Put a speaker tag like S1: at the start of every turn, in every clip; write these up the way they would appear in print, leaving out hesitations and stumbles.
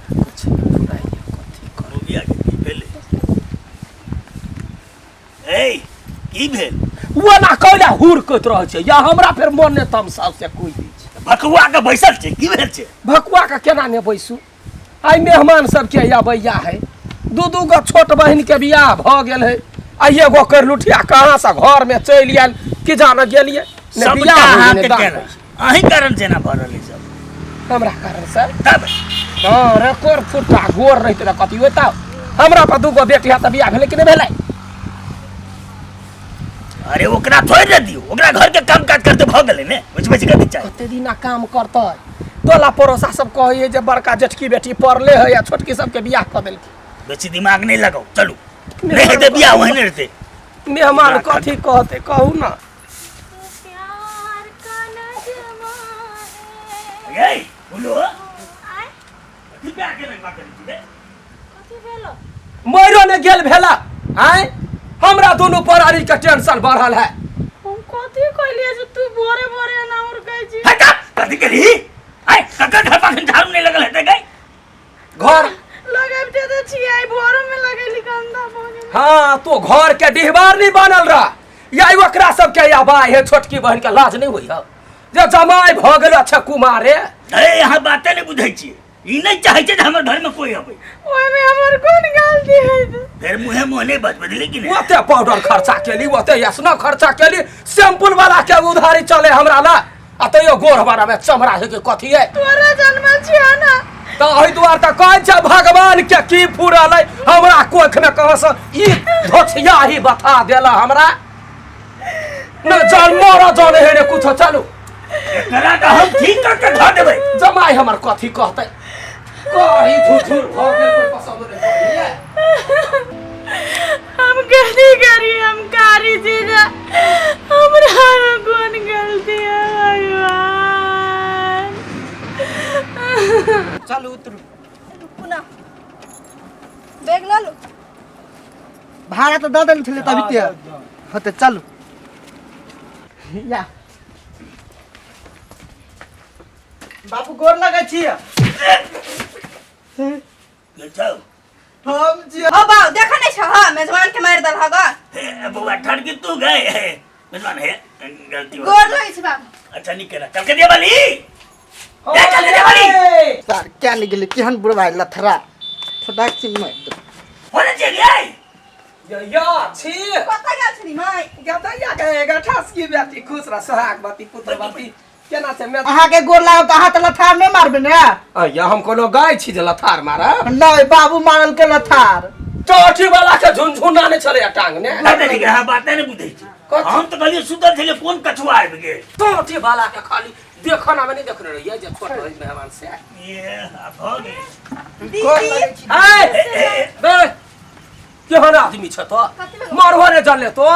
S1: कुछ फुराइए कथी करू
S2: बिया के की भेले ए की भेल
S1: वो ना कहला हुर कत रह छै या हमरा फेर मन ने तमसा से कोई दै छै
S2: भकुआ के बैसल छै की भेल छै
S1: भकुआ का केना ने बैसू आई मेहमान सब के आबैया है दू गो छोट बहन के बियाह भ गेल है आ एगो कर लुठिया कहां से घर में चलि आयल कि जान गेलिए ने बियाह
S2: अहाँ
S1: ने
S2: के
S1: दान
S2: अही कारण जेना भऽ रहल सब
S1: हमरा कारण से
S2: तब
S1: हां रे कोर फुटा गोर रहित रे कथी होता हमरा पर दू गो बेटी है त बियाह भेले कि नहीं भेले
S2: अरे ओकरा छोड़ दे दियो ओकरा घर के काम काज करते भ गेलै ने बुझबै छी कथी चाही
S1: कते दिना काम करतै टोला पड़ोसा सब कहै जे बड़का जेठकी बेटी पढ़ले है या छोटकी सब के बियाह क देलकी
S2: बेसी दिमाग नहीं लगाओ चलू नहीं हेते बियाह वहीं रहते
S1: मेहमान कथी कहते कहू ना
S3: प्यार का नगमा
S2: ए बोलो
S3: आय
S2: कथी बियाह के नहीं बात करी बे
S3: कथी भेलो
S1: मरो ने गेल भेला आय हमरा दोनों परारी के टेंशन बढ़ल है
S3: हम कथी कहलिए जे तू बोरे बोरे ना उड़ गई छी
S2: हटा कथी करी आय ककर घर पर झाड़ू नहीं लगल हेते गई
S1: घर
S3: लगाइते त छी आई भोर में लगैली गंदा बोले
S1: हाँ तो घर के डिहबार नहीं बनल रहा या ओकरा सब के आबाई है छोटकी बहन के लाज नहीं हुई है जे जमाई भ गेल अच्छा कुमारे
S2: अरे यहाँ बातें नहीं बुझै छी ई नहीं चाहे छै जे हमर घर में कोई आवे
S3: ओए में हमर कोन गलती है
S2: फिर मुहे मोहने बच बदले कि नहीं
S1: ओते पाउडर खर्चा केली ओते यसना खर्चा केली सैंपल वाला के उधारी चले हमरा ला आ तैयो गोर बारा में चमड़ा है के कथी है
S3: तोरा जन्मल छिया ना
S1: तो ओहि दुआर त कहै छै भगवान के की फुरल है हमरा कोख में कहां से ई धोछिया ही बता देला हमरा न जान मोरा जाने है रे कुछ चलू
S2: एकरा का हम ठीक करके धऽ देबै
S1: जमाई हमर कथी कहतै कही झूठूर भ गेल कोई पसंद नहीं पड़िए
S3: हम गलती करी हम कारी चीज हमरा कोन गलती है भगवान
S4: चलो उतरू
S3: पुनः बैग ला लो
S4: भाड़ा तो दे देल छले तभी ते होते चलो या बाबू गोर लगे छिए
S2: ले जाओ
S4: हम जी
S3: ओ बाऊ देखा नहीं छ हां मेजबान के मार दल हगा
S2: ए बउआ ठड़ के तू गए है मेजबान है गलती हो
S3: गोर लगे छ बाबू
S2: अच्छा नहीं करा चल के दे वाली ए चल दे वाली
S4: सर क्या नहीं गेले केहन बुढ़ भाई लथरा छोटा चिन्ह में
S2: होने चाहिए
S1: या छी
S3: कतै गेल छनी माय
S1: गदैया के गठास की बेटी खुश रह सोहागवती पुत्रवती केना से मैं
S4: अहाँ के गोर लाग त हाथ लथार नहीं मारबे ने
S1: या हम कोनो गाय छी जे लथार मारा
S4: नहीं बाबू मारल के लथार
S1: चौठी वाला के झुनझुना ने चले टांग ने
S2: बातें नहीं कहा बातें नहीं बुझै छी हम तो कहलिए सुतल छले फोन कछुआ आबि गेल
S1: चौठी वाला के खाली देखना में नहीं देखने रहिए जे छोट रही मेहमान से
S2: ये अब हो गए
S1: गोर लगे छी ए बे केहन आदमी छ तो मरहो ने जले तो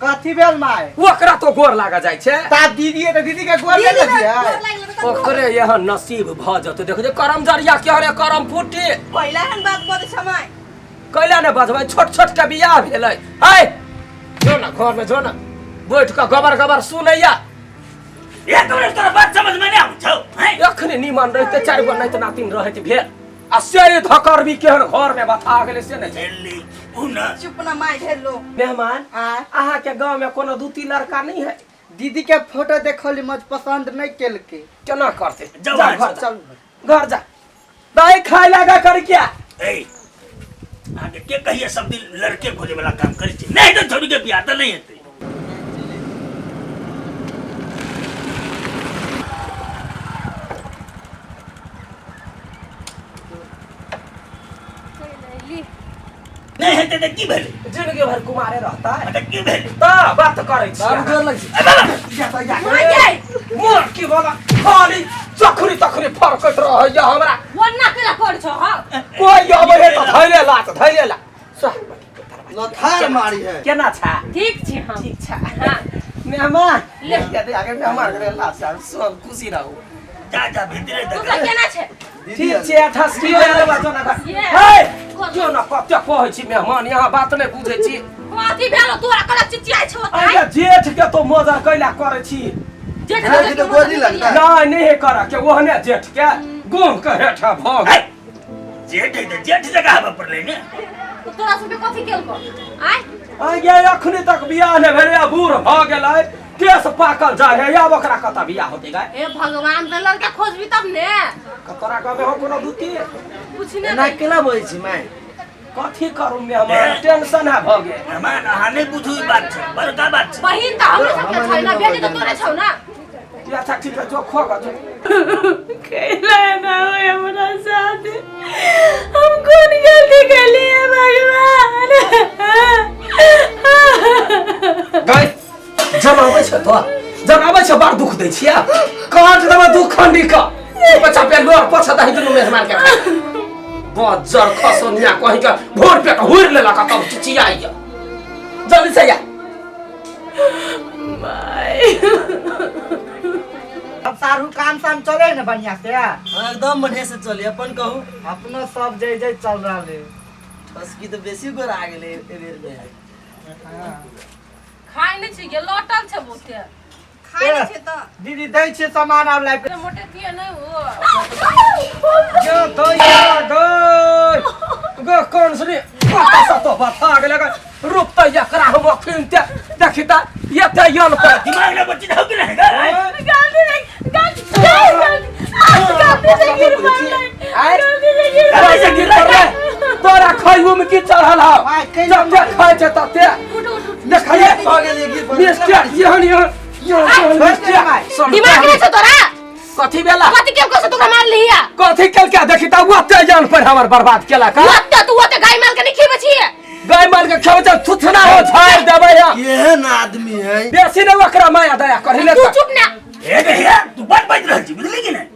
S4: कथी भेल माय
S1: ओकरा तो गोर लागा जाय छे
S4: ता दीदी है तो दीदी के गोर ले दिया
S1: ओकरे यह नसीब भ जते देख जे करम जरिया के रे करम फूटी
S3: पहिला हन बात बद समय
S1: कैला ने बजबै छोट छोट के बियाह भेलै है जो ना घर में जो ना बैठ के गबर गबर सुनैया
S2: एक मिनट तोरा बात समझ में नहीं आउ छौ हैं
S1: एखने निमन रहते चार गो नहीं त नातिन रहत भेल आ से धकर भी केहन घर में बता गेले से नहीं
S2: दिल्ली पुना
S3: चुप ना माय भेल लो
S1: मेहमान अहाँ के गांव में कोनो दूती लड़का नहीं है
S4: दीदी के फोटो देखली मुझ पसंद नहीं केल के
S1: केना करते
S2: जाओ
S1: जा
S2: घर
S1: घर चल घर जा दाई खाए लगा कर क्या
S2: ए आगे के कहिए सब दिन लड़के खोजे वाला काम करे छी नहीं तो छोड़ी के बियाह तो नहीं हेते नहीं हेते तो की भेले
S1: जिंदगी भर कुमारे रहता है
S2: मतलब की भेले
S1: ता बात करे छी
S4: बाबू गोर लग
S2: ए बाबा
S1: मोर की बोला खाली चखरी तखरी फरकट रह या हमरा
S3: वन्ना केला कर छ हां
S1: कोई अबे है तो धैले ला
S4: लथार मारी है
S1: केना छा
S3: ठीक छी हम
S1: ठीक छा
S3: हां
S1: मेहमान ले दे आगे मेहमान करे ला सब खुशी रहू
S2: जा जा भीतरे
S3: तू
S2: तक
S3: केना छै
S1: ठीक छै ठसकी वाला बात ना हे क्यों ना कत्ते कहै छी मेहमान यहाँ बात नहीं बुझै छी
S3: कथी भेलो तोरा कला चिचियाइ छौ
S1: अरे जेठ के तो मजा कैला करे छी
S3: जेठ
S4: तो गोरी लगता है
S1: नहीं नहीं करा के ओहने जेठ के गुम के हेठा भग
S2: जेठ है तो जेठ जगह हवा पर लेने
S3: तोरा सब पे कथी केल को आय
S1: आगे अखनी तक बियाह ने भेले बूढ़ भ गेलै केस पाकल जाय है या ओकरा कता बियाह होते गए
S3: हे भगवान त लड़का खोजबी तब ने
S1: तोरा कहबे हो कोनो दुती
S3: पूछने
S4: ना केला बोलै छी माय
S1: कथी करू में हमरा टेंशन है भ गेल
S2: हमार हाने बुझू ई बात छै बड़का बात छै
S3: बहिन त हमरे सबके छै ना बेटी त तोरे छौ ना
S1: या अच्छा ठीक है जो खो ग जो
S3: कैला ना हो हमरा साथ हम कौन गलती कर लिए भगवान
S1: गई जमाबै छ तो जमाबै छ बड़ दुख दै छिया काट देबा दुख खंडी का बच्चा पे लोर पछा दही दुनु में मार के बजर खसोनिया कहि के भोर पे हुर लेला का तब चिचियाइया जल्दी से या
S3: माय
S4: अब सारू काम शाम चले न बढ़िया से
S5: एकदम बढ़िया से चली अपन कहू
S4: अपनो सब जय जय चल रहा है
S5: ठसकी तो बेसी गोर आ गेले ए बेर में
S3: खाइ नै छी के लटल छै बहुते
S4: खाइ नै छै त दीदी दै छै सामान आब लाइक
S3: मोटे थिए नै हो
S1: यो दैया गई ग कौन सुनी पता सा तो बता गेले ग रुपता या करा हम खिनते देखिता ये ते यन पर
S2: दिमाग में बच्ची हो के रहेगा
S3: गाली नहीं गाली से गिर
S1: गाली से गिर पड़े तोरा खाइयो में की चढ़ल हा जब तक खाए छ तते देखिए
S5: हो गेली गिर पड़
S1: मिस्टर यहन मिस्टर
S3: दिमाग नहीं छै तोरा
S1: कथी बेला
S3: कथी के कोसे तोरा मार लिया
S1: कथी कल के देखिता वो ते जान पर हमर बर्बाद केला का
S3: मत तू ओते गाय माल के नहीं खीबे छी
S1: गाय मार के खेबे त थुथना हो झाड़ देबे या
S5: केहन आदमी है
S1: बेसी न ओकरा माया दया करहिले
S3: तू चुप ना
S2: ए गहिया तू बात बात रहल छी बुझली कि नहीं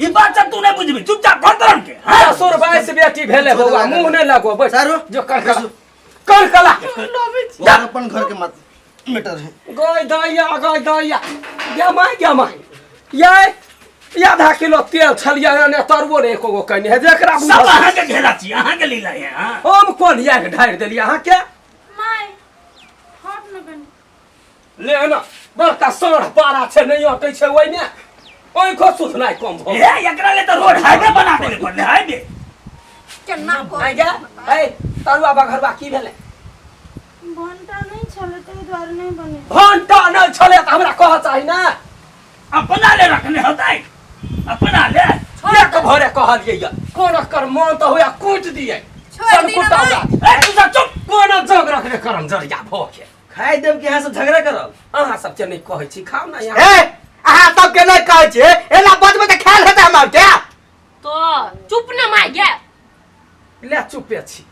S2: ई बात सब तू नहीं बुझबी चुपचाप घर तरन के हां
S1: ससुर बाइस बेटी भेले बौआ मुंह नहीं लगो बैठ
S5: सारू
S1: जो कर कला
S5: यार अपन घर के मत मैटर है
S1: गाय दैया गमाई ये आधा किलो तेल छलिया ने तरबो रे एको गो कनी है जेकरा
S2: सब अहाँ के घेरा छी अहाँ के लीला है हां
S1: हम कोन या के ढार देलिए अहाँ के
S3: माय हट न बन
S1: ले ना बड़का सड़ पारा छे नहीं अटै छे ओइ में ओइ को सुध नहीं कम भ
S2: ए एकरा ले तो रोड हाईवे बना देले पड़ले हाईवे
S3: केना को
S1: आ गया ए तरुआ बघरवा की भेले
S3: घंटा नहीं छले ते द्वार नहीं बने
S1: घंटा नहीं छले त हमरा कह चाहि ना
S2: अपना ले रखने होता है अपना ले
S1: एक भरे कहलिए या कोन कर मन त होया कूट दिए
S3: छोड़ दी ना
S2: ए तू सब चुप
S1: कोन जग रखने करम जरिया भोके
S5: खाइ देब के यहाँ से झगड़ा करब
S1: अहाँ सब के नहीं कहै छी खाओ ना यहाँ
S4: ए अहाँ सब के नहीं कहै छी एला बजबे त ख्याल हेतै हमर के
S3: तो चुप न माय गे
S1: ले चुपे छी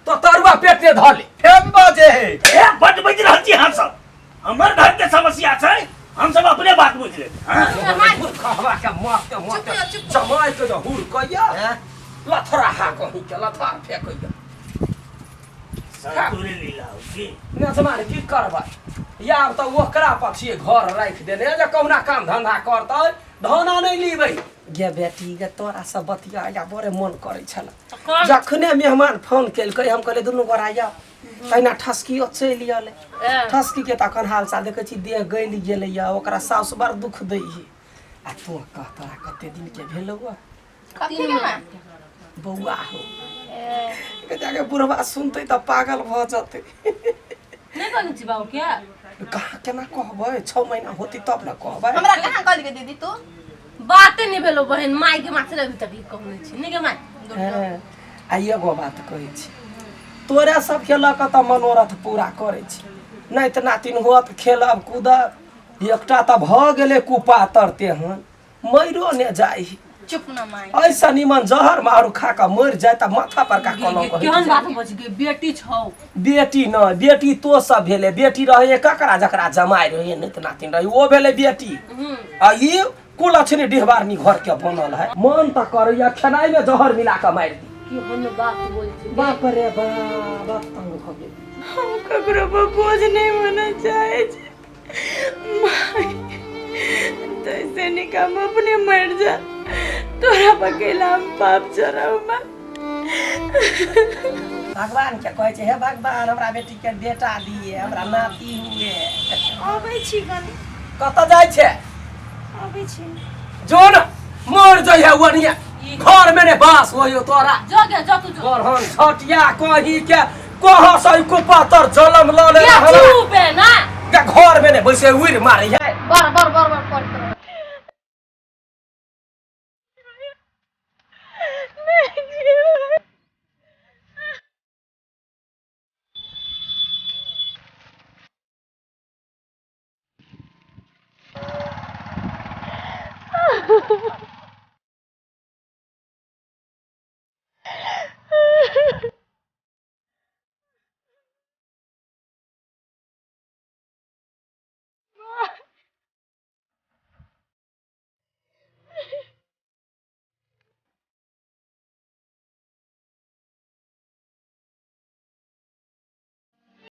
S1: तो तरुआ पेट में धले
S4: फेम बजे है
S2: ए बट बज रहल छी हम सब हमर घर के समस्या छै हम सब अपने बात बुझ ले हां
S1: कहवा के मत जमाई के हुर कहिया लथरा हा कहि के लथार फेकइया
S2: पूरे लीला होगी
S1: ने जमाने की करबा या त ओकरा पछिए घर राख देने जे कहुना काम धंधा करतै धना नहीं लीबै गे बेटी गे तोरा सब बतिया या बड़े मन करे छला जखने मेहमान फोन केलकै हम कहले दुनू गोरा या तैना ठसकियो चलि आले ठसकी के तखन हाल चाल देखै छी देह गइल गेलै या ओकरा साउस बड़ दुख दै ही आ तू कह तोरा कते दिन के भेलौ
S3: कथी के
S1: बौआ हो ए जाके बुढ़वा सुनतै त पागल भ जतै
S3: नहीं कनु छी बाबू क्या
S1: कहाँ केना कहबै 6 महीना होती तब न कहबै
S3: हमरा कहां कहली के दीदी तू बाते नहीं भेलो बहन माय के मात्र अभी तक कहने छी नहीं के माय
S1: आ एगो बात कहै छी तोरे सब खेलक त मनोरथ पूरा करै छी नहीं त नातिन होत खेलब कूदब एकटा त भ गेलै कुपातर तेहन मइरो ने जाइ
S3: चुप न माय
S1: ऐसा निमन जहर मारू खा के मर जाए त माथा पर का कलंक
S3: केहन बात बज गई बेटी छौ
S1: बेटी न बेटी तो सब भेले बेटी रहे ककरा जकरा जमाई रहे नहीं त नातिन रहे ओ भेले बेटी आ ई कुल अछने डिहबारनी घर के बनल है मन त करैया खनाई में जहर मिला के मार दी
S3: केहन बात बोल छी
S1: बाप रे बाप तंग भ गेल
S3: हम ककरो पर बोझ नहीं होना चाहे तैसे निकम अपने मर जा तोरा पकेला हम पाप चढ़ाऊ मां
S1: भगवान के कहै छै हे भगवान हमरा बेटी के बेटा दिए हमरा नाती हुए
S3: आबै छी कनी
S1: कत जाय छै
S3: आबै छी
S1: जोन मर जइहे वनिया घर में ने बास वही तोरा
S3: जो गया जो तू जो
S1: गरहन छटिया कही के कहाँ से को पातर जलम ल ले
S3: क्या चुप है ना
S1: के घर में ने बैसे उड़ मारी है
S3: बर बर बर बर कर नहीं